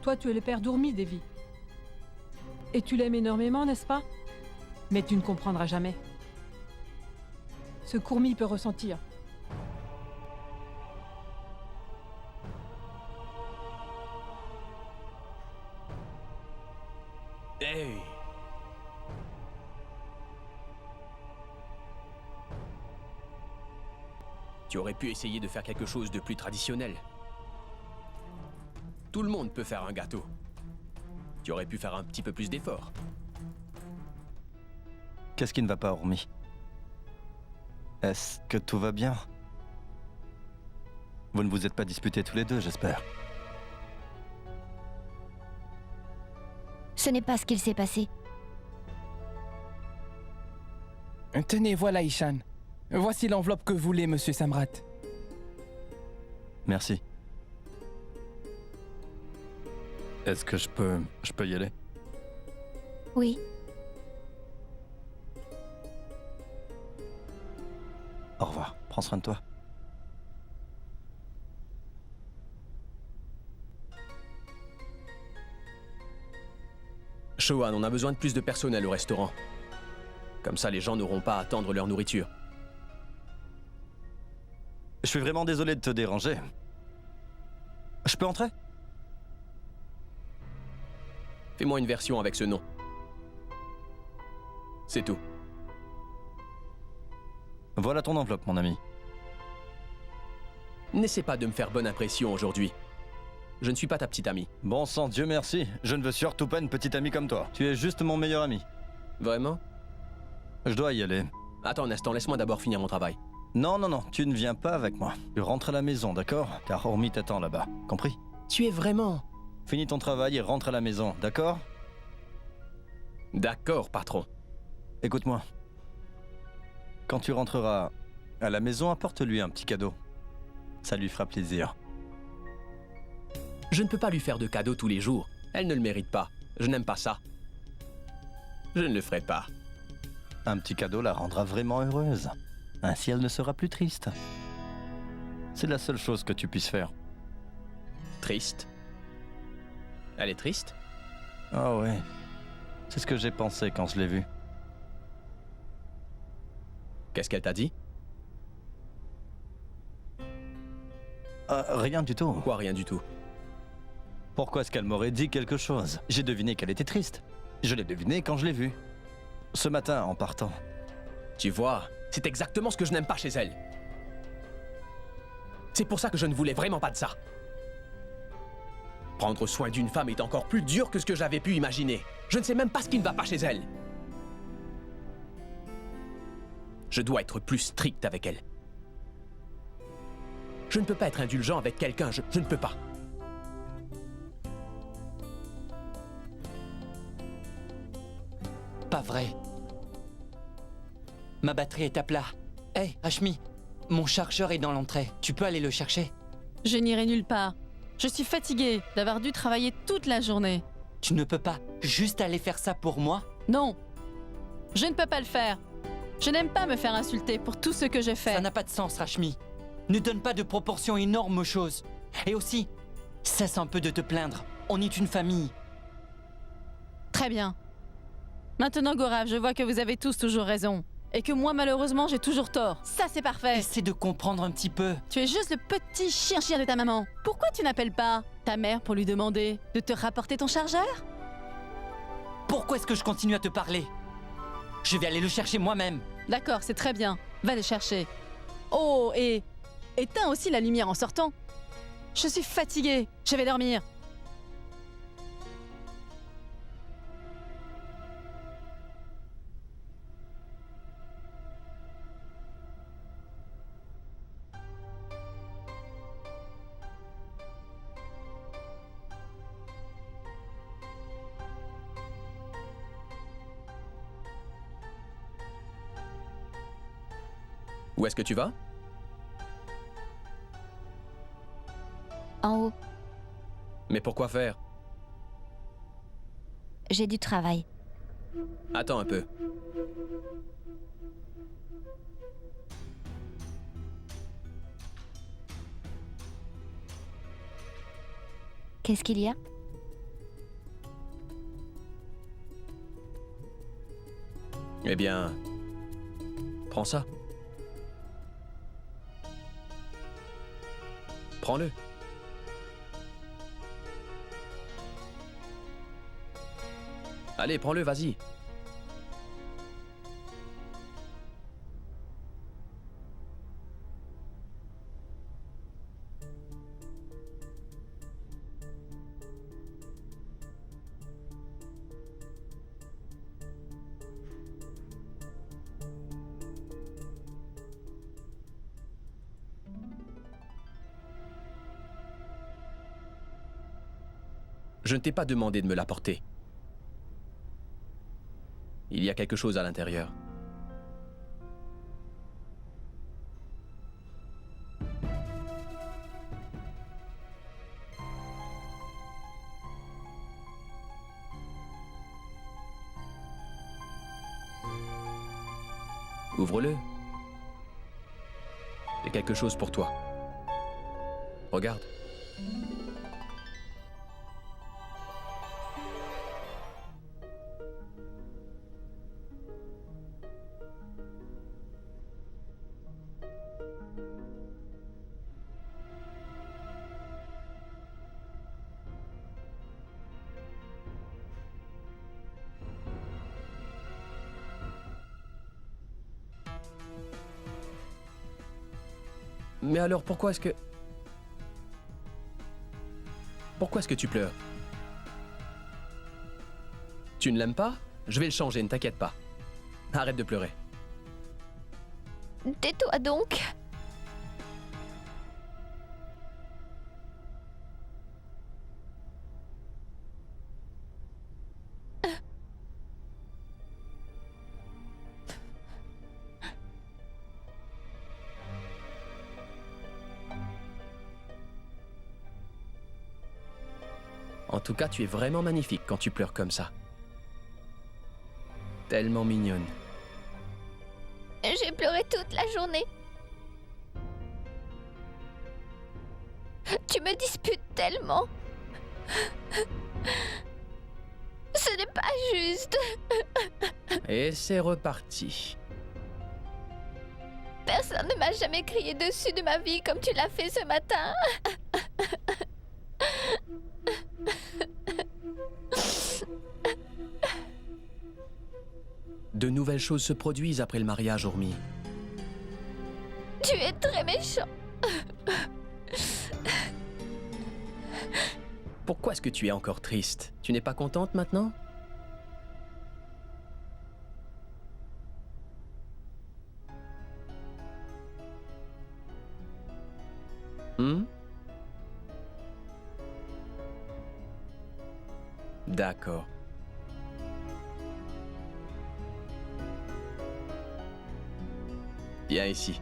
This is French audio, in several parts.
Toi, tu es le père d'Urmi, Devi. Et tu l'aimes énormément, n'est-ce pas? Mais tu ne comprendras jamais. Ce Kurmi peut ressentir. Hey! Tu aurais pu essayer de faire quelque chose de plus traditionnel. Tout le monde peut faire un gâteau. Tu aurais pu faire un petit peu plus d'efforts. Qu'est-ce qui ne va pas, Urmi? Est-ce que tout va bien? Vous ne vous êtes pas disputés tous les deux, j'espère. Ce n'est pas ce qu'il s'est passé. Tenez, voilà Ishan. Voici l'enveloppe que voulait Monsieur Samrat. Merci. Est-ce que je peux y aller? Oui. Au revoir, prends soin de toi. Shohan, on a besoin de plus de personnel au restaurant. Comme ça, les gens n'auront pas à attendre leur nourriture. Je suis vraiment désolé de te déranger. Je peux entrer? Fais-moi une version avec ce nom. C'est tout. Voilà ton enveloppe, mon ami. N'essaie pas de me faire bonne impression aujourd'hui. Je ne suis pas ta petite amie. Bon sang, Dieu merci. Je ne veux surtout pas une petite amie comme toi. Tu es juste mon meilleur ami. Vraiment? Je dois y aller. Attends un instant, laisse-moi d'abord finir mon travail. Non, tu ne viens pas avec moi. Tu rentres à la maison, d'accord? Car Urmi t'attend là-bas. Compris? Tu es vraiment... Finis ton travail et rentre à la maison, d'accord? D'accord, patron. Écoute-moi. Quand tu rentreras à la maison, apporte-lui un petit cadeau. Ça lui fera plaisir. Je ne peux pas lui faire de cadeaux tous les jours. Elle ne le mérite pas. Je n'aime pas ça. Je ne le ferai pas. Un petit cadeau la rendra vraiment heureuse. Ainsi, elle ne sera plus triste. C'est la seule chose que tu puisses faire. Triste? Elle est triste? Ah ouais. C'est ce que j'ai pensé quand je l'ai vue. Qu'est-ce qu'elle t'a dit? Rien du tout. Quoi, rien du tout? Pourquoi est-ce qu'elle m'aurait dit quelque chose? J'ai deviné qu'elle était triste. Je l'ai deviné quand je l'ai vue. Ce matin, en partant. Tu vois, c'est exactement ce que je n'aime pas chez elle. C'est pour ça que je ne voulais vraiment pas de ça. Prendre soin d'une femme est encore plus dur que ce que j'avais pu imaginer. Je ne sais même pas ce qui ne va pas chez elle. Je dois être plus strict avec elle. Je ne peux pas être indulgent avec quelqu'un, je ne peux pas. Pas vrai. Ma batterie est à plat. Hé, Hashmi, mon chargeur est dans l'entrée. Tu peux aller le chercher? Je n'irai nulle part. Je suis fatiguée d'avoir dû travailler toute la journée. Tu ne peux pas juste aller faire ça pour moi? Non, je ne peux pas le faire. Je n'aime pas me faire insulter pour tout ce que je fais. Ça n'a pas de sens, Rashmi. Ne donne pas de proportions énormes aux choses. Et aussi, cesse un peu de te plaindre. On est une famille. Très bien. Maintenant, Gaurav, je vois que vous avez tous toujours raison. Et que moi, malheureusement, j'ai toujours tort. Ça, c'est parfait. Essaie de comprendre un petit peu. Tu es juste le petit chien de ta maman. Pourquoi tu n'appelles pas ta mère pour lui demander de te rapporter ton chargeur? Pourquoi est-ce que je continue à te parler? Je vais aller le chercher moi-même. D'accord, c'est très bien. Va le chercher. Oh, et éteins aussi la lumière en sortant. Je suis fatiguée. Je vais dormir. Où est-ce que tu vas? En haut, Mais pourquoi faire? j'ai du travail. Attends un peu. Qu'est-ce qu'il y a? Eh bien, prends ça. Prends-le. Allez, prends-le, vas-y. Je ne t'ai pas demandé de me l'apporter. Il y a quelque chose à l'intérieur. Ouvre-le. C'est quelque chose pour toi. Regarde. Mais alors, pourquoi est-ce que... Pourquoi est-ce que tu pleures? Tu ne l'aimes pas? Je vais le changer, ne t'inquiète pas. Arrête de pleurer. Tais-toi donc. En tout cas, tu es vraiment magnifique quand tu pleures comme ça. Tellement mignonne. J'ai pleuré toute la journée. Tu me disputes tellement. Ce n'est pas juste. Et c'est reparti. Personne ne m'a jamais crié dessus de ma vie comme tu l'as fait ce matin. De nouvelles choses se produisent après le mariage, Urmi. Tu es très méchant. Pourquoi est-ce que tu es encore triste? Tu n'es pas contente maintenant? D'accord. Viens ici.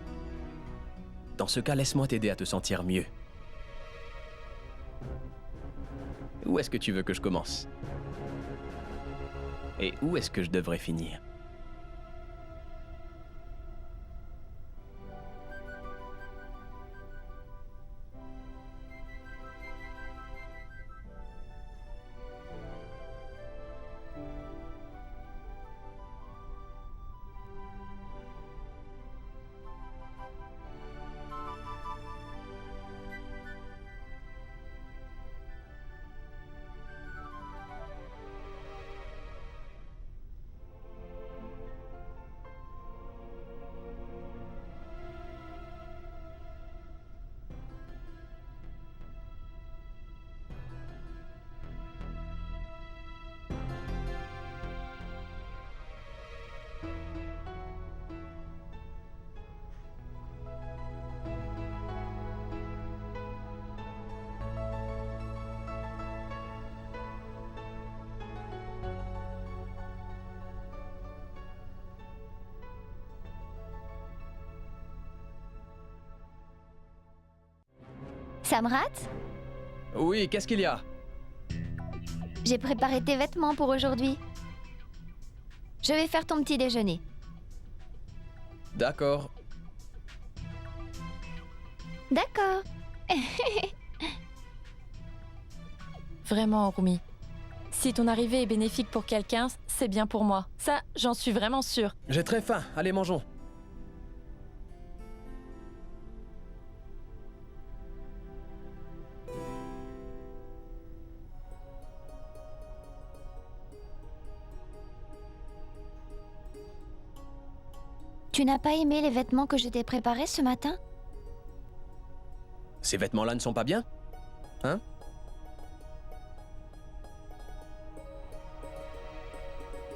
Dans ce cas, laisse-moi t'aider à te sentir mieux. Où est-ce que tu veux que je commence? Et où est-ce que je devrais finir? Samrat, Oui, qu'est-ce qu'il y a? j'ai préparé tes vêtements pour aujourd'hui. Je vais faire ton petit déjeuner. D'accord. D'accord. Vraiment, Urmi. Si ton arrivée est bénéfique pour quelqu'un, c'est bien pour moi. Ça, j'en suis vraiment sûre. J'ai très faim. Allez, mangeons. Tu n'as pas aimé les vêtements que je t'ai préparés ce matin? Ces vêtements-là ne sont pas bien? Hein?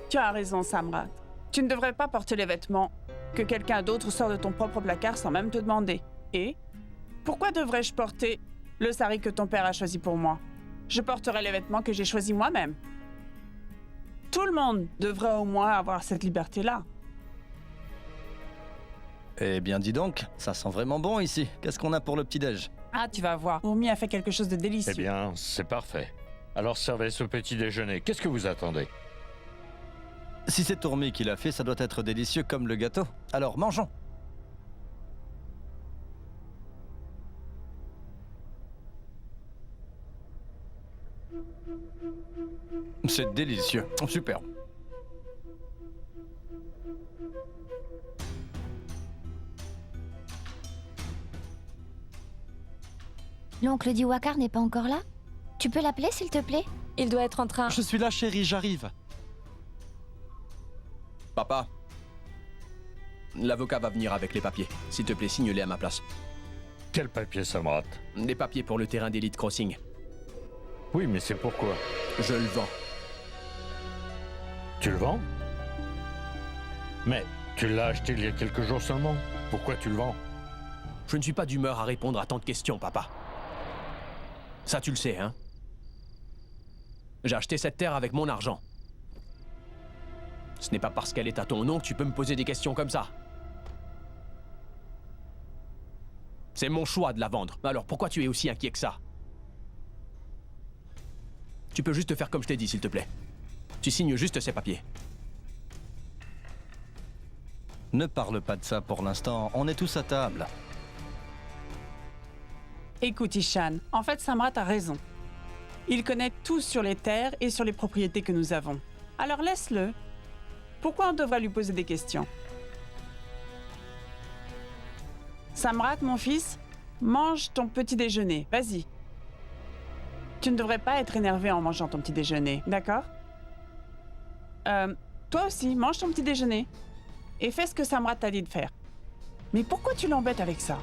Tu as raison, Samrat. Tu ne devrais pas porter les vêtements que quelqu'un d'autre sort de ton propre placard sans même te demander. Et pourquoi devrais-je porter le sari que ton père a choisi pour moi? Je porterai les vêtements que j'ai choisis moi-même. Tout le monde devrait au moins avoir cette liberté-là. Eh bien, dis donc, ça sent vraiment bon ici. Qu'est-ce qu'on a pour le petit-déj? Ah, tu vas voir. Ourmi a fait quelque chose de délicieux. Eh bien, c'est parfait. Alors servez ce petit déjeuner. Qu'est-ce que vous attendez? Si c'est Tourmi qui l'a fait, ça doit être délicieux comme le gâteau. Alors, mangeons. C'est délicieux. Super. L'oncle d'Iwakar n'est pas encore là? Tu peux l'appeler, s'il te plaît? Il doit être en train... Je suis là, chérie, j'arrive. Papa. L'avocat va venir avec les papiers. S'il te plaît, signe-les à ma place. Quel papier, Samrat? Des papiers pour le terrain d'Elite Crossing. Oui, mais c'est pourquoi? Je le vends. Tu le vends? Mais tu l'as acheté il y a quelques jours seulement. Pourquoi tu le vends? Je ne suis pas d'humeur à répondre à tant de questions, papa. Ça, tu le sais, hein? J'ai acheté cette terre avec mon argent. Ce n'est pas parce qu'elle est à ton nom que tu peux me poser des questions comme ça. C'est mon choix de la vendre. Alors pourquoi tu es aussi inquiet que ça? Tu peux juste faire comme je t'ai dit, s'il te plaît. Tu signes juste ces papiers. Ne parle pas de ça pour l'instant, on est tous à table. Écoute, Ishan, en fait, Samrat a raison. Il connaît tout sur les terres et sur les propriétés que nous avons. Alors laisse-le. Pourquoi on devrait lui poser des questions? Samrat, mon fils, mange ton petit déjeuner. Vas-y. Tu ne devrais pas être énervé en mangeant ton petit déjeuner, d'accord? Toi aussi, mange ton petit déjeuner. Et fais ce que Samrat t'a dit de faire. Mais pourquoi tu l'embêtes avec ça?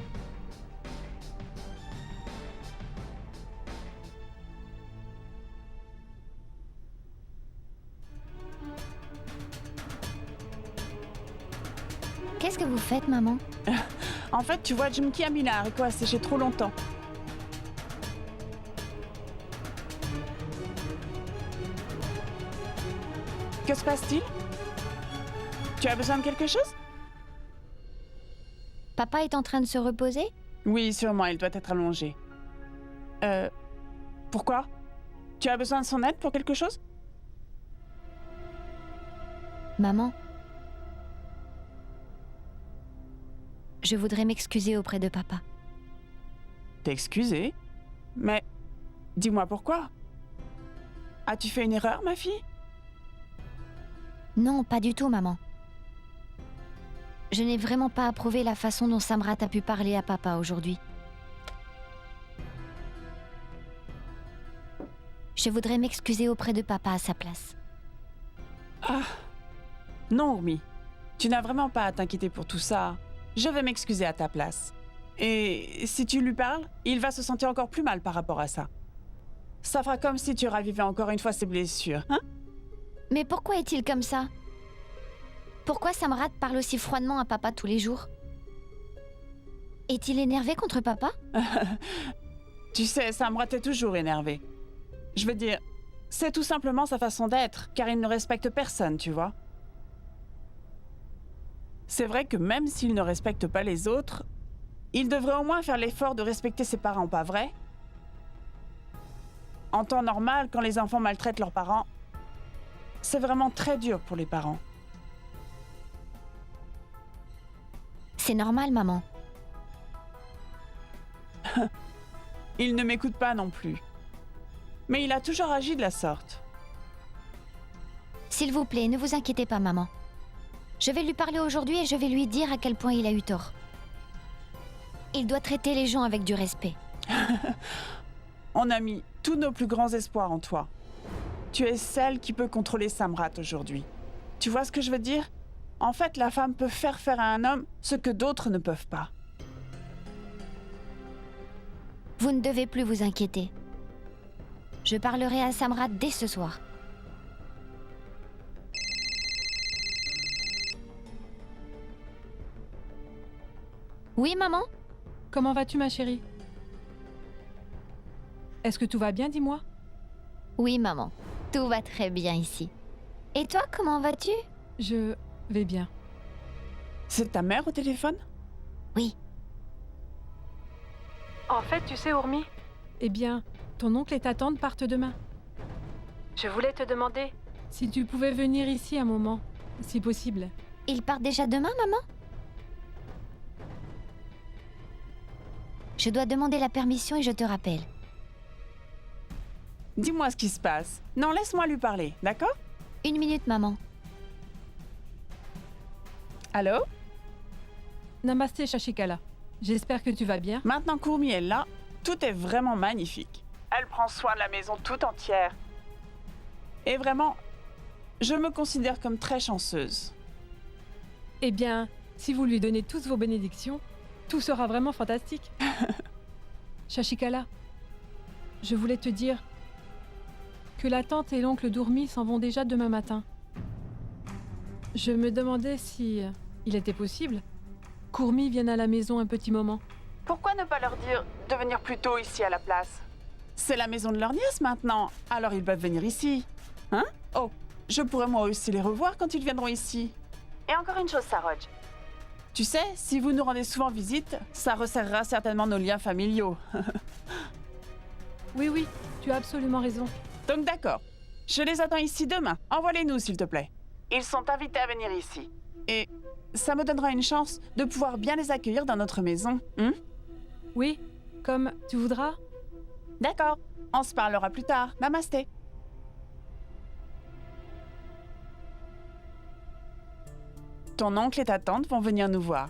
Qu'est-ce que vous faites, maman? En fait, tu vois, Jumki a mis la haricot à sécher trop longtemps. Que se passe-t-il? Tu as besoin de quelque chose? Papa est en train de se reposer? Oui, sûrement, il doit être allongé. Pourquoi? Tu as besoin de son aide pour quelque chose? Maman, je voudrais m'excuser auprès de papa. T'excuser? Mais dis-moi pourquoi? As-tu fait une erreur, ma fille? Non, pas du tout, maman. Je n'ai vraiment pas approuvé la façon dont Samrat a pu parler à papa aujourd'hui. Je voudrais m'excuser auprès de papa à sa place. Ah. Non, Ourmi. Tu n'as vraiment pas à t'inquiéter pour tout ça. Je vais m'excuser à ta place. Et si tu lui parles, il va se sentir encore plus mal par rapport à ça. Ça fera comme si tu ravivais encore une fois ses blessures, hein? Mais pourquoi est-il comme ça? Pourquoi Samrat parle aussi froidement à papa tous les jours? Est-il énervé contre papa? Tu sais, Samrat est toujours énervé. Je veux dire, c'est tout simplement sa façon d'être, car il ne respecte personne, tu vois. C'est vrai que même s'il ne respecte pas les autres, il devrait au moins faire l'effort de respecter ses parents, pas vrai? En temps normal, quand les enfants maltraitent leurs parents, c'est vraiment très dur pour les parents. C'est normal, maman. Il ne m'écoute pas non plus. Mais il a toujours agi de la sorte. S'il vous plaît, ne vous inquiétez pas, maman. Je vais lui parler aujourd'hui et je vais lui dire à quel point il a eu tort. Il doit traiter les gens avec du respect. On a mis tous nos plus grands espoirs en toi. Tu es celle qui peut contrôler Samrat aujourd'hui. Tu vois ce que je veux dire? En fait, la femme peut faire à un homme ce que d'autres ne peuvent pas. Vous ne devez plus vous inquiéter. Je parlerai à Samrat dès ce soir. Oui, maman? Comment vas-tu, ma chérie? Est-ce que tout va bien, dis-moi? Oui, maman. Tout va très bien ici. Et toi, comment vas-tu? Je vais bien. C'est ta mère au téléphone? Oui. En fait, tu sais, Urmi, eh bien, ton oncle et ta tante partent demain. Je voulais te demander si tu pouvais venir ici un moment, si possible. Ils partent déjà demain, maman? Je dois demander la permission et je te rappelle. Dis-moi ce qui se passe. Non, laisse-moi lui parler, d'accord? 1 minute, maman. Allô? Namasté, Shashikala. J'espère que tu vas bien. Maintenant qu'Urmi est là, tout est vraiment magnifique. Elle prend soin de la maison tout entière. Et vraiment, je me considère comme très chanceuse. Eh bien, si vous lui donnez tous vos bénédictions, tout sera vraiment fantastique. Shashikala, je voulais te dire que la tante et l'oncle d'Urmi s'en vont déjà demain matin. Je me demandais si il était possible qu'Urmi vienne à la maison un petit moment. Pourquoi ne pas leur dire de venir plus tôt ici à la place? C'est la maison de leur nièce maintenant, alors ils peuvent venir ici. Hein? Oh, je pourrais moi aussi les revoir quand ils viendront ici. Et encore une chose, Saroj. Tu sais, si vous nous rendez souvent visite, ça resserrera certainement nos liens familiaux. Oui, tu as absolument raison. Donc d'accord, je les attends ici demain. Envoie-les-nous, s'il te plaît. Ils sont invités à venir ici. Et ça me donnera une chance de pouvoir bien les accueillir dans notre maison. Oui, comme tu voudras. D'accord, on se parlera plus tard. Namasté. Ton oncle et ta tante vont venir nous voir.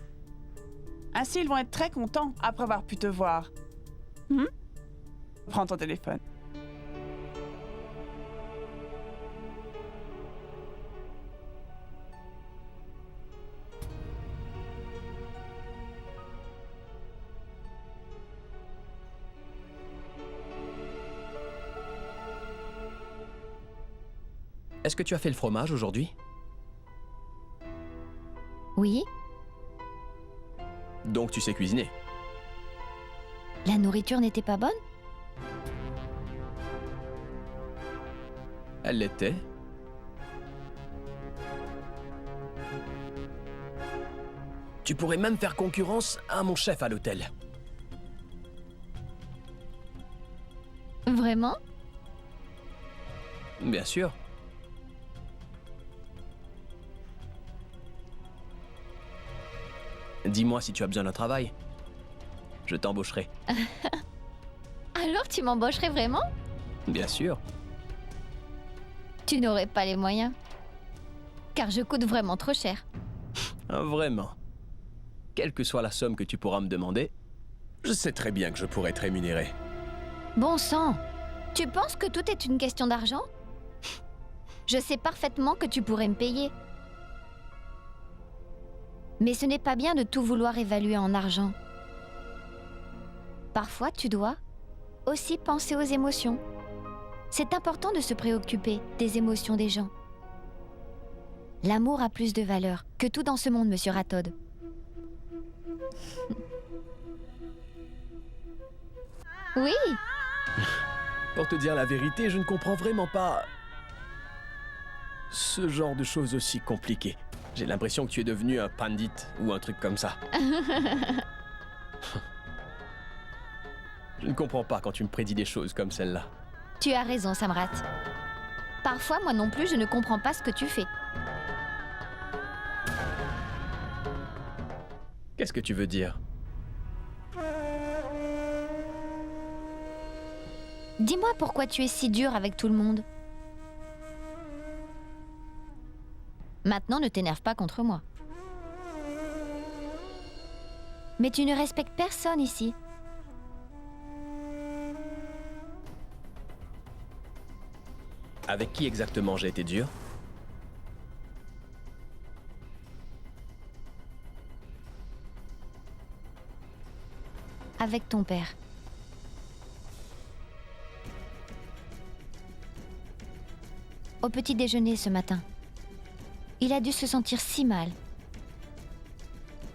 Ainsi, ils vont être très contents après avoir pu te voir. Prends ton téléphone. Est-ce que tu as fait le fromage aujourd'hui? Oui? Donc tu sais cuisiner. La nourriture n'était pas bonne? Elle l'était. Tu pourrais même faire concurrence à mon chef à l'hôtel. Vraiment? Bien sûr. Dis-moi si tu as besoin d'un travail. Je t'embaucherai. Alors tu m'embaucherais vraiment? Bien sûr. Tu n'aurais pas les moyens. Car je coûte vraiment trop cher. Vraiment. Quelle que soit la somme que tu pourras me demander, je sais très bien que je pourrai te rémunérer. Bon sang! Tu penses que tout est une question d'argent? Je sais parfaitement que tu pourrais me payer. Mais ce n'est pas bien de tout vouloir évaluer en argent. Parfois, tu dois aussi penser aux émotions. C'est important de se préoccuper des émotions des gens. L'amour a plus de valeur que tout dans ce monde, monsieur Rathod. Oui, Pour te dire la vérité, je ne comprends vraiment pas ce genre de choses aussi compliquées. J'ai l'impression que tu es devenu un pandit ou un truc comme ça. Je ne comprends pas quand tu me prédis des choses comme celle-là. tu as raison, Samrat. Parfois, moi non plus, je ne comprends pas ce que tu fais. Qu'est-ce que tu veux dire? Dis-moi pourquoi tu es si dur avec tout le monde. Maintenant, ne t'énerve pas contre moi. Mais tu ne respectes personne ici. Avec qui exactement j'ai été dur? Avec ton père. Au petit déjeuner ce matin. Il a dû se sentir si mal.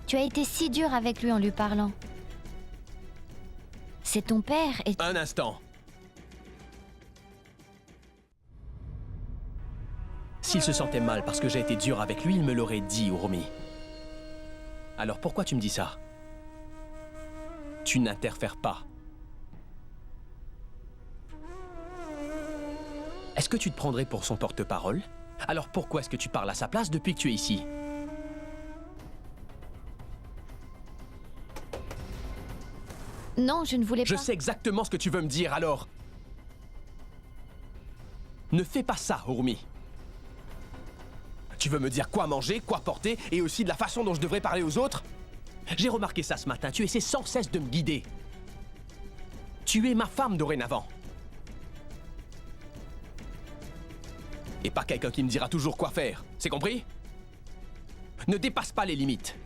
Tu as été si dur avec lui en lui parlant. C'est ton père et... Un instant. S'il se sentait mal parce que j'ai été dur avec lui, il me l'aurait dit, Urmi. Alors pourquoi tu me dis ça? Tu n'interfères pas. Est-ce que tu te prendrais pour son porte-parole? Alors pourquoi est-ce que tu parles à sa place depuis que tu es ici? Non, je ne voulais pas... Je sais exactement ce que tu veux me dire, alors. Ne fais pas ça, Urmi. Tu veux me dire quoi manger, quoi porter, et aussi de la façon dont je devrais parler aux autres? J'ai remarqué ça ce matin, tu essaies sans cesse de me guider. Tu es ma femme dorénavant. Et pas quelqu'un qui me dira toujours quoi faire, c'est compris? Ne dépasse pas les limites.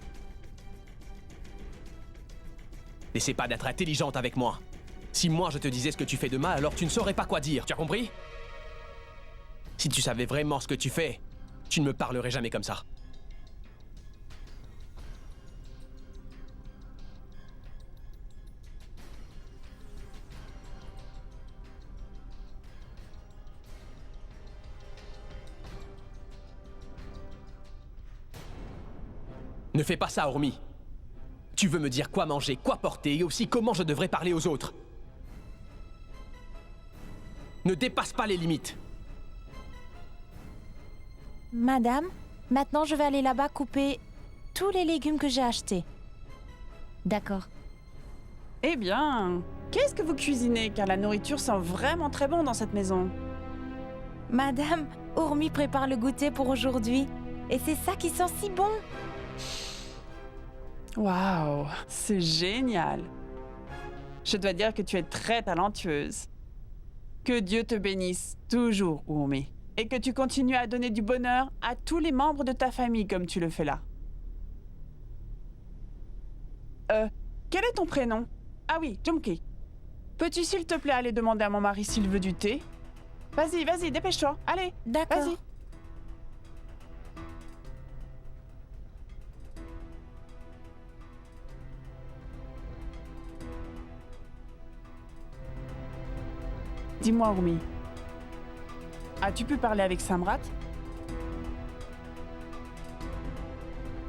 N'essaie pas d'être intelligente avec moi. Si moi je te disais ce que tu fais de mal, alors tu ne saurais pas quoi dire, tu as compris? Si tu savais vraiment ce que tu fais, tu ne me parlerais jamais comme ça. Ne fais pas ça, Urmi. Tu veux me dire quoi manger, quoi porter, et aussi comment je devrais parler aux autres. Ne dépasse pas les limites. Madame, maintenant je vais aller là-bas couper tous les légumes que j'ai achetés. D'accord. Eh bien, qu'est-ce que vous cuisinez? Car la nourriture sent vraiment très bon dans cette maison. Madame, Urmi prépare le goûter pour aujourd'hui. Et c'est ça qui sent si bon. Waouh, c'est génial. Je dois dire que tu es très talentueuse. Que Dieu te bénisse toujours, Urmi. Et que tu continues à donner du bonheur à tous les membres de ta famille comme tu le fais là. Quel est ton prénom? Ah oui, Jumki. Peux-tu s'il te plaît aller demander à mon mari s'il veut du thé? Vas-y, vas-y, dépêche-toi. Allez, D'accord. vas-y. Dis-moi, Urmi. As-tu pu parler avec Samrat?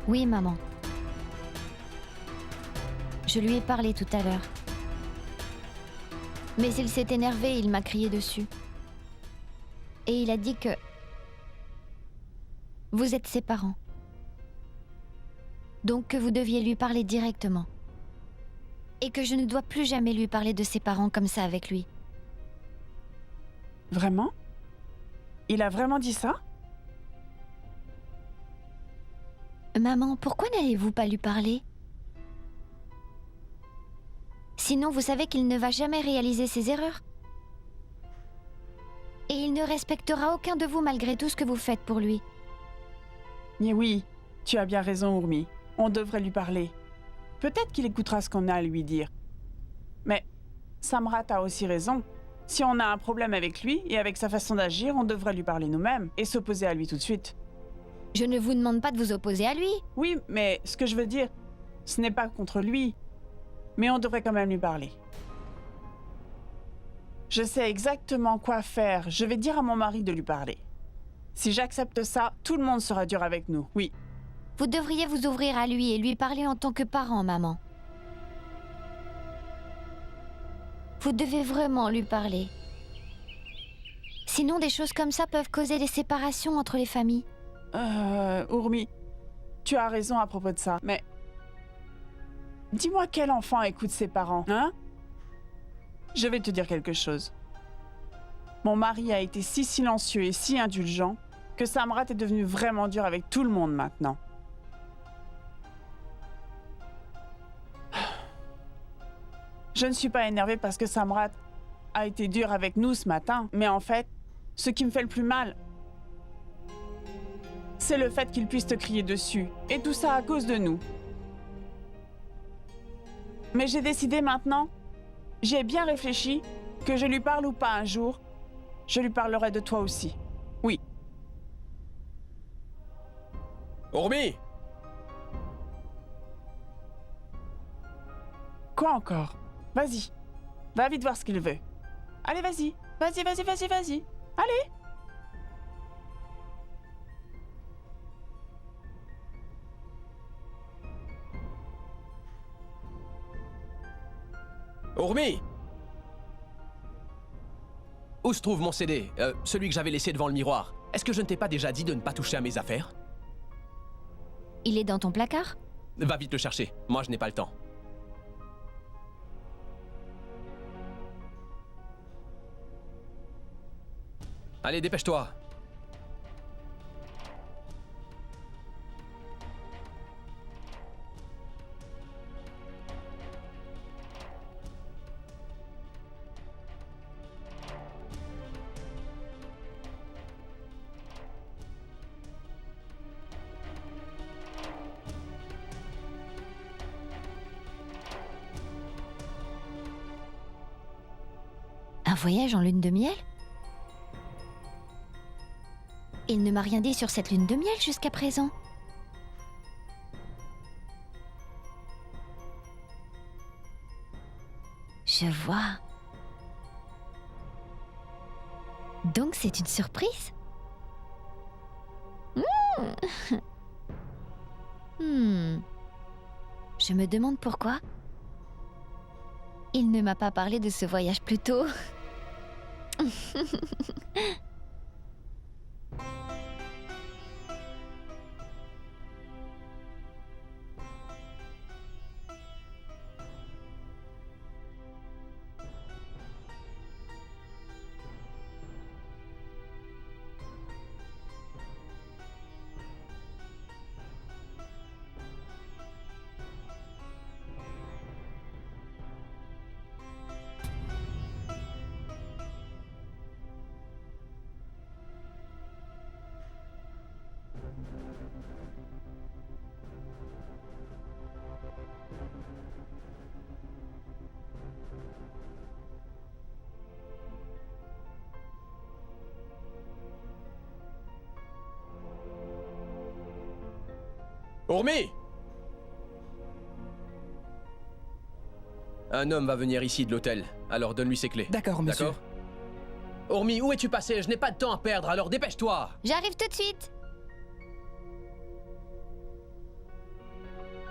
Oui, maman. Je lui ai parlé tout à l'heure. Mais il s'est énervé et il m'a crié dessus. Et il a dit que... Vous êtes ses parents. Donc que vous deviez lui parler directement. Et que je ne dois plus jamais lui parler de ses parents comme ça avec lui. Vraiment? Il a vraiment dit ça? Maman, pourquoi n'allez-vous pas lui parler? Sinon, vous savez qu'il ne va jamais réaliser ses erreurs. Et il ne respectera aucun de vous malgré tout ce que vous faites pour lui. Mais oui, tu as bien raison, Urmi. On devrait lui parler. Peut-être qu'il écoutera ce qu'on a à lui dire. Mais Samrat a aussi raison. Si on a un problème avec lui et avec sa façon d'agir, on devrait lui parler nous-mêmes et s'opposer à lui tout de suite. Je ne vous demande pas de vous opposer à lui. Oui, mais ce que je veux dire, ce n'est pas contre lui. Mais on devrait quand même lui parler. Je sais exactement quoi faire. Je vais dire à mon mari de lui parler. Si j'accepte ça, tout le monde sera dur avec nous, oui. Vous devriez vous ouvrir à lui et lui parler en tant que parent, maman. Vous devez vraiment lui parler. Sinon, des choses comme ça peuvent causer des séparations entre les familles. Urmi, tu as raison à propos de ça, mais... Dis-moi quel enfant écoute ses parents, hein? Je vais te dire quelque chose. Mon mari a été si silencieux et si indulgent que Samrat est devenu vraiment dur avec tout le monde maintenant. Je ne suis pas énervée parce que Samrat a été dur avec nous ce matin, mais en fait, ce qui me fait le plus mal, c'est le fait qu'il puisse te crier dessus. Et tout ça à cause de nous. Mais j'ai décidé maintenant, j'ai bien réfléchi, que je lui parle ou pas un jour, je lui parlerai de toi aussi. Oui. Urmi! Quoi encore? Vas-y. Va vite voir ce qu'il veut. Allez, vas-y. Vas-y. Allez. Urmi! Où se trouve mon CD? Celui que j'avais laissé devant le miroir. Est-ce que je ne t'ai pas déjà dit de ne pas toucher à mes affaires? Il est dans ton placard? Va vite le chercher. Moi, je n'ai pas le temps. Allez, dépêche-toi. Un voyage en lune de miel? Il ne m'a rien dit sur cette lune de miel jusqu'à présent. Je vois. Donc c'est une surprise? Je me demande pourquoi. Il ne m'a pas parlé de ce voyage plus tôt. Urmi! Un homme va venir ici de l'hôtel, alors donne-lui ses clés. D'accord, monsieur. D'accord? Urmi, où es-tu passé? Je n'ai pas de temps à perdre, alors dépêche-toi! J'arrive tout de suite.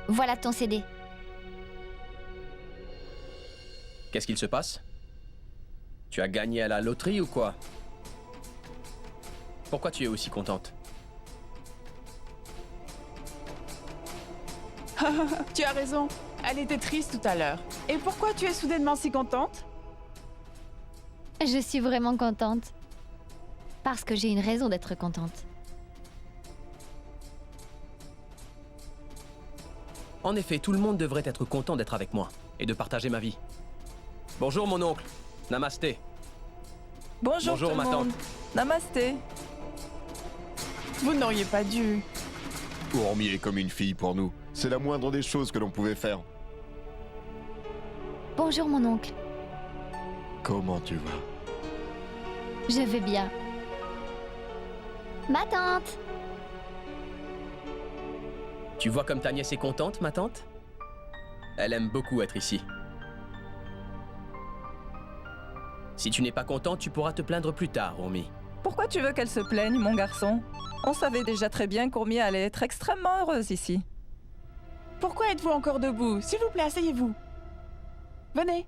Voilà ton CD. Qu'est-ce qu'il se passe? Tu as gagné à la loterie ou quoi? Pourquoi tu es aussi contente? Tu as raison. Elle était triste tout à l'heure. Et pourquoi tu es soudainement si contente? Je suis vraiment contente. Parce que j'ai une raison d'être contente. En effet, tout le monde devrait être content d'être avec moi et de partager ma vie. Bonjour mon oncle. Namasté. Bonjour tout ma le monde. tante. Namasté. Vous n'auriez pas dû. Urmi est comme une fille pour nous. C'est la moindre des choses que l'on pouvait faire. Bonjour mon oncle. Comment tu vas? Je vais bien. Ma tante. Tu vois comme ta nièce est contente, ma tante? Elle aime beaucoup être ici. Si tu n'es pas content, tu pourras te plaindre plus tard, Urmi. Pourquoi tu veux qu'elle se plaigne, mon garçon? On savait déjà très bien qu'Urmi allait être extrêmement heureuse ici. Pourquoi êtes-vous encore debout? S'il vous plaît, asseyez-vous. Venez.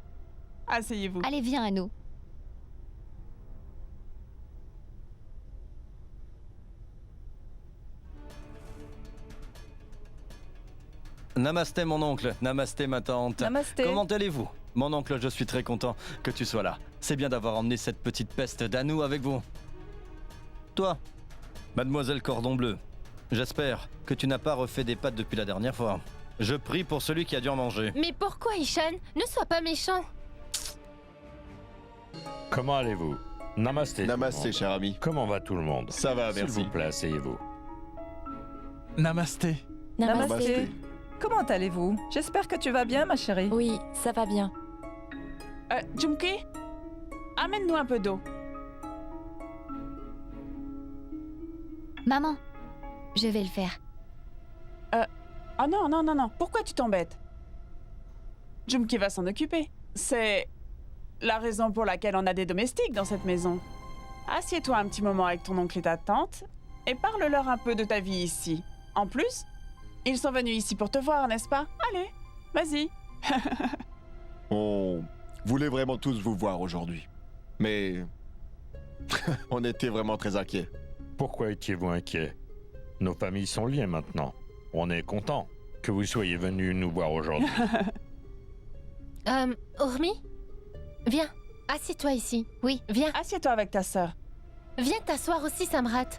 Asseyez-vous. Allez, viens à nous. Namasté mon oncle, namasté ma tante. Namasté. Comment allez-vous? Mon oncle, je suis très content que tu sois là. C'est bien d'avoir emmené cette petite peste d'Anou avec vous. Toi, Mademoiselle Cordon Bleu, j'espère que tu n'as pas refait des pâtes depuis la dernière fois. Je prie pour celui qui a dû en manger. Mais pourquoi, Ishan? Ne sois pas méchant. Comment allez-vous? Namasté. Namasté, cher ami. Comment va tout le monde? Ça va, merci. S'il vous plaît, asseyez-vous. Namasté. Namasté. Comment allez-vous? J'espère que tu vas bien, ma chérie. Oui, ça va bien. Jumki, amène-nous un peu d'eau. Maman, je vais le faire. Oh non, non, non, non. Pourquoi tu t'embêtes? Jumki va s'en occuper. C'est la raison pour laquelle on a des domestiques dans cette maison. Assieds-toi un petit moment avec ton oncle et ta tante et parle-leur un peu de ta vie ici. En plus, ils sont venus ici pour te voir, n'est-ce pas? Allez, vas-y. On voulait vraiment tous vous voir aujourd'hui. Mais on était vraiment très inquiets. Pourquoi étiez-vous inquiet? Nos familles sont liées maintenant. On est content que vous soyez venus nous voir aujourd'hui. Urmi? Viens, assieds-toi ici. Oui, viens. Assieds-toi avec ta sœur. Viens t'asseoir aussi, Samrat.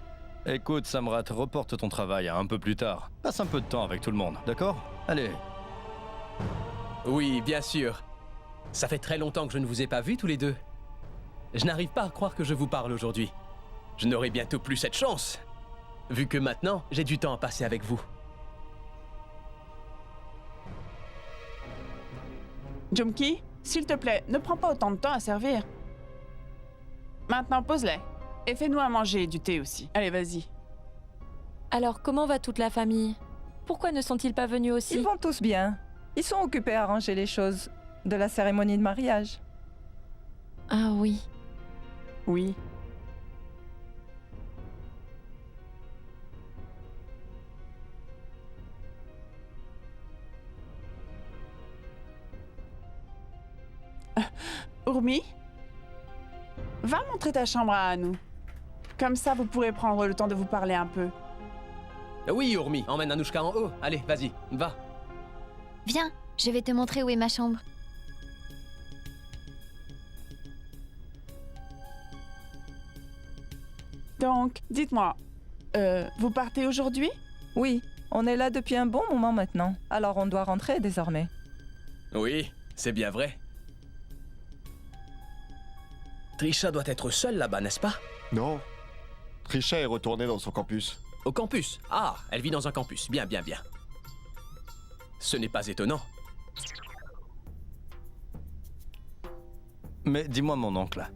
Écoute, Samrat, reporte ton travail à un peu plus tard. Passe un peu de temps avec tout le monde, d'accord? Allez. Oui, bien sûr. Ça fait très longtemps que je ne vous ai pas vus tous les deux. Je n'arrive pas à croire que je vous parle aujourd'hui. Je n'aurai bientôt plus cette chance, vu que maintenant, j'ai du temps à passer avec vous. Jumki, s'il te plaît, ne prends pas autant de temps à servir. Maintenant, pose-les. Et fais-nous à manger et du thé aussi. Allez, vas-y. Alors, comment va toute la famille? Pourquoi ne sont-ils pas venus aussi? Ils vont tous bien. Ils sont occupés à arranger les choses de la cérémonie de mariage. Ah oui. Oui. Urmi, va montrer ta chambre à Anou. Comme ça, vous pourrez prendre le temps de vous parler un peu. Oui, Urmi, emmène Anouchka en haut. Allez, vas-y, va. Viens, je vais te montrer où est ma chambre. Donc, dites-moi, vous partez aujourd'hui? Oui, on est là depuis un bon moment maintenant. Alors on doit rentrer désormais. Oui, c'est bien vrai. Trisha doit être seule là-bas, n'est-ce pas? Non. Trisha est retournée dans son campus. Au campus? Ah, elle vit dans un campus. Bien, bien, bien. Ce n'est pas étonnant. Mais dis-moi, mon oncle.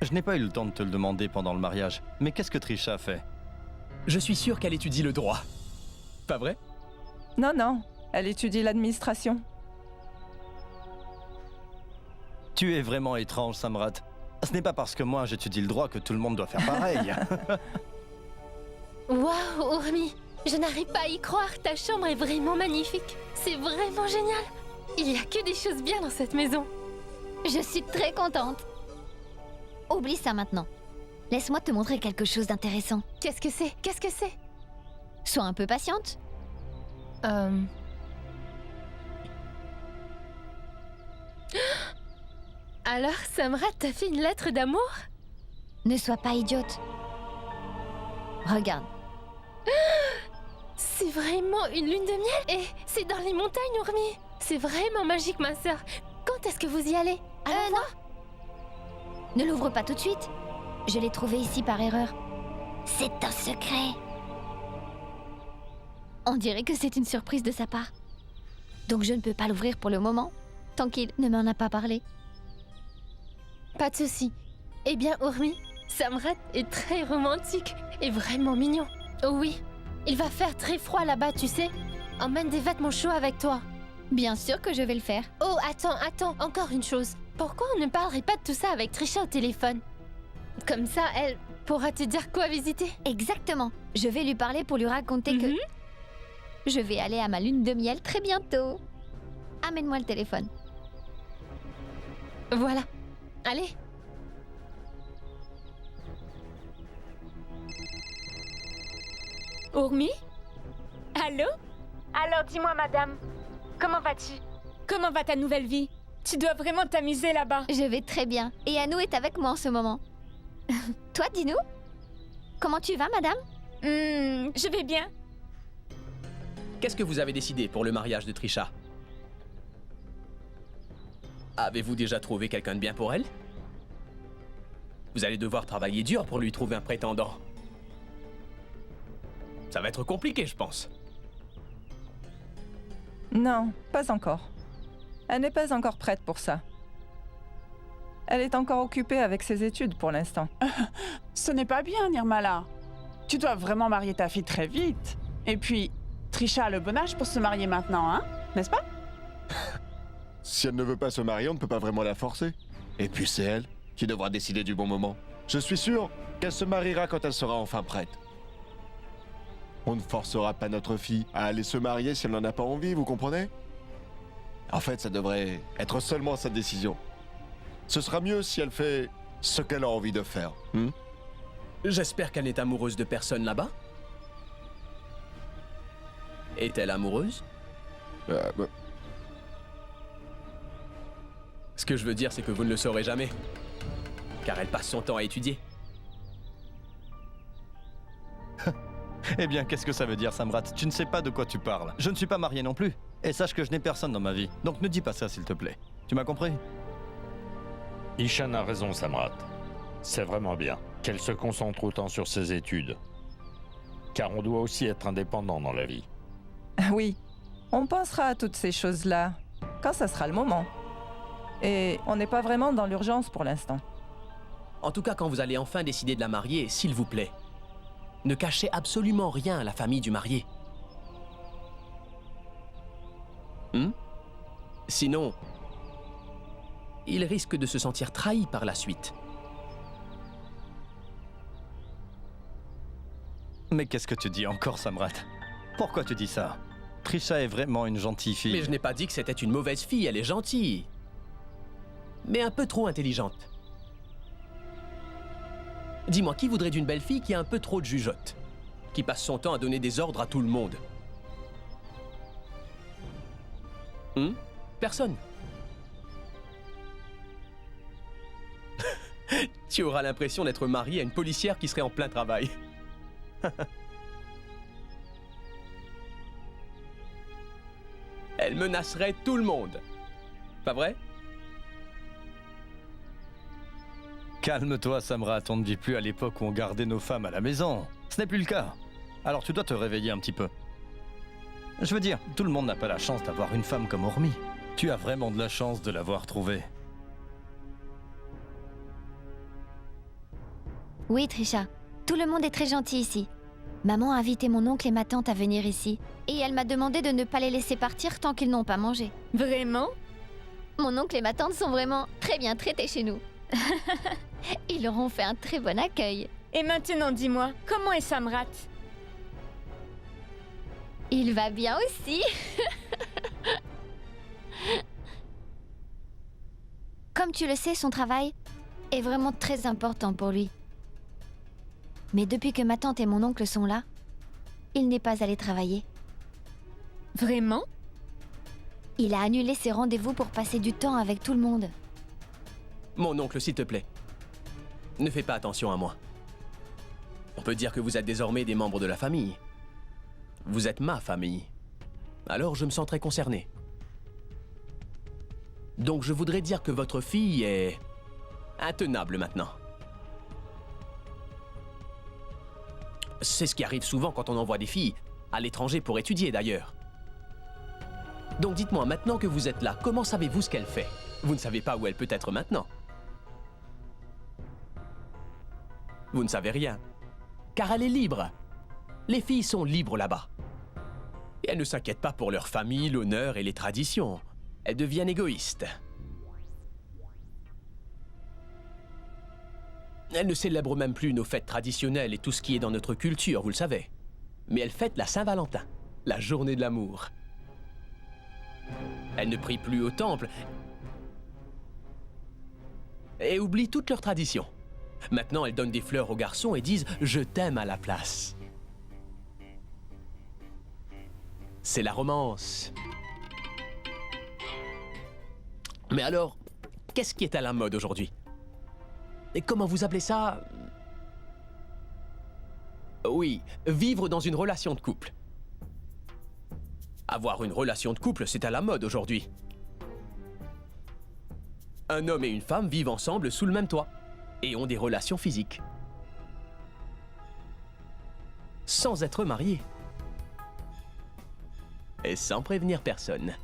Je n'ai pas eu le temps de te le demander pendant le mariage, mais qu'est-ce que Trisha a fait? Je suis sûr qu'elle étudie le droit. Pas vrai? Non, non, elle étudie l'administration. Tu es vraiment étrange, Samrat. Ce n'est pas parce que moi j'étudie le droit que tout le monde doit faire pareil. Waouh, Urmi, je n'arrive pas à y croire. Ta chambre est vraiment magnifique. C'est vraiment génial. Il y a que des choses bien dans cette maison. Je suis très contente. Oublie ça maintenant. Laisse-moi te montrer quelque chose d'intéressant. Qu'est-ce que c'est? Qu'est-ce que c'est? Sois un peu patiente. Alors, Samrat t'a fait une lettre d'amour? Ne sois pas idiote. Regarde. C'est vraiment une lune de miel? Et c'est dans les montagnes, Urmi. C'est vraiment magique, ma sœur. Quand est-ce que vous y allez? Allons voir. Ne l'ouvre pas tout de suite. Je l'ai trouvé ici par erreur. C'est un secret. On dirait que c'est une surprise de sa part. Donc je ne peux pas l'ouvrir pour le moment, tant qu'il ne m'en a pas parlé. Pas de souci. Eh bien, Urmi, Samrat est très romantique et vraiment mignon. Oh oui, il va faire très froid là-bas, tu sais. Emmène des vêtements chauds avec toi. Bien sûr que je vais le faire. Oh, attends, encore une chose. Pourquoi on ne parlerait pas de tout ça avec Trisha au téléphone? Comme ça, elle pourra te dire quoi visiter. Exactement. Je vais lui parler pour lui raconter que... Je vais aller à ma lune de miel très bientôt. Amène-moi le téléphone. Voilà. Allez. Urmi? Allô? Alors dis-moi, madame, comment vas-tu? Comment va ta nouvelle vie? Tu dois vraiment t'amuser là-bas. Je vais très bien. Et Anou est avec moi en ce moment. Toi, dis-nous? Comment tu vas, madame? Je vais bien. Qu'est-ce que vous avez décidé pour le mariage de Trisha? Avez-vous déjà trouvé quelqu'un de bien pour elle? Vous allez devoir travailler dur pour lui trouver un prétendant. Ça va être compliqué, je pense. Non, pas encore. Elle n'est pas encore prête pour ça. Elle est encore occupée avec ses études pour l'instant. Ce n'est pas bien, Nirmala. Tu dois vraiment marier ta fille très vite. Et puis, Trisha a le bon âge pour se marier maintenant, hein? N'est-ce pas? Si elle ne veut pas se marier, on ne peut pas vraiment la forcer. Et puis c'est elle qui devra décider du bon moment. Je suis sûr qu'elle se mariera quand elle sera enfin prête. On ne forcera pas notre fille à aller se marier si elle n'en a pas envie, vous comprenez? En fait, ça devrait être seulement sa décision. Ce sera mieux si elle fait ce qu'elle a envie de faire. J'espère qu'elle n'est amoureuse de personne là-bas. Est-elle amoureuse? Ce que je veux dire, c'est que vous ne le saurez jamais. Car elle passe son temps à étudier. Eh bien, qu'est-ce que ça veut dire, Samrat? Tu ne sais pas de quoi tu parles. Je ne suis pas marié non plus. Et sache que je n'ai personne dans ma vie. Donc ne dis pas ça, s'il te plaît. Tu m'as compris? Ishan a raison, Samrat. C'est vraiment bien qu'elle se concentre autant sur ses études. Car on doit aussi être indépendant dans la vie. Oui, on pensera à toutes ces choses-là quand ça sera le moment. Et on n'est pas vraiment dans l'urgence pour l'instant. En tout cas, quand vous allez enfin décider de la marier, s'il vous plaît, ne cachez absolument rien à la famille du marié. Sinon, il risque de se sentir trahi par la suite. Mais qu'est-ce que tu dis encore, Samrat? Pourquoi tu dis ça? Trisha est vraiment une gentille fille. Mais je n'ai pas dit que c'était une mauvaise fille, elle est gentille. Mais un peu trop intelligente. Dis-moi, qui voudrait d'une belle fille qui a un peu trop de jugeote? Qui passe son temps à donner des ordres à tout le monde? Personne. Tu auras l'impression d'être marié à une policière qui serait en plein travail. Elle menacerait tout le monde. Pas vrai? Calme-toi, Samrat, on ne vit plus à l'époque où on gardait nos femmes à la maison. Ce n'est plus le cas. Alors tu dois te réveiller un petit peu. Je veux dire, tout le monde n'a pas la chance d'avoir une femme comme Urmi. Tu as vraiment de la chance de l'avoir trouvée. Oui, Trisha. Tout le monde est très gentil ici. Maman a invité mon oncle et ma tante à venir ici. Et elle m'a demandé de ne pas les laisser partir tant qu'ils n'ont pas mangé. Vraiment? Mon oncle et ma tante sont vraiment très bien traités chez nous. Ils leur ont fait un très bon accueil. Et maintenant, dis-moi, comment est Samrat? Il va bien aussi. Comme tu le sais, son travail est vraiment très important pour lui. Mais depuis que ma tante et mon oncle sont là, il n'est pas allé travailler. Vraiment? Il a annulé ses rendez-vous pour passer du temps avec tout le monde. Mon oncle, s'il te plaît, ne fais pas attention à moi. On peut dire que vous êtes désormais des membres de la famille. Vous êtes ma famille. Alors je me sens très concerné. Donc je voudrais dire que votre fille est intenable maintenant. C'est ce qui arrive souvent quand on envoie des filles à l'étranger pour étudier d'ailleurs. Donc dites-moi, maintenant que vous êtes là, comment savez-vous ce qu'elle fait? Vous ne savez pas où elle peut être maintenant. Vous ne savez rien. Car elle est libre. Les filles sont libres là-bas. Et elles ne s'inquiètent pas pour leur famille, l'honneur et les traditions. Elles deviennent égoïstes. Elles ne célèbrent même plus nos fêtes traditionnelles et tout ce qui est dans notre culture, vous le savez. Mais elles fêtent la Saint-Valentin, la journée de l'amour. Elles ne prient plus au temple et oublient toutes leurs traditions. Maintenant, elles donnent des fleurs aux garçons et disent « Je t'aime » à la place. C'est la romance. Mais alors, qu'est-ce qui est à la mode aujourd'hui? Et comment vous appelez ça? Oui, vivre dans une relation de couple. Avoir une relation de couple, c'est à la mode aujourd'hui. Un homme et une femme vivent ensemble sous le même toit et ont des relations physiques. Sans être mariés. Et sans prévenir personne.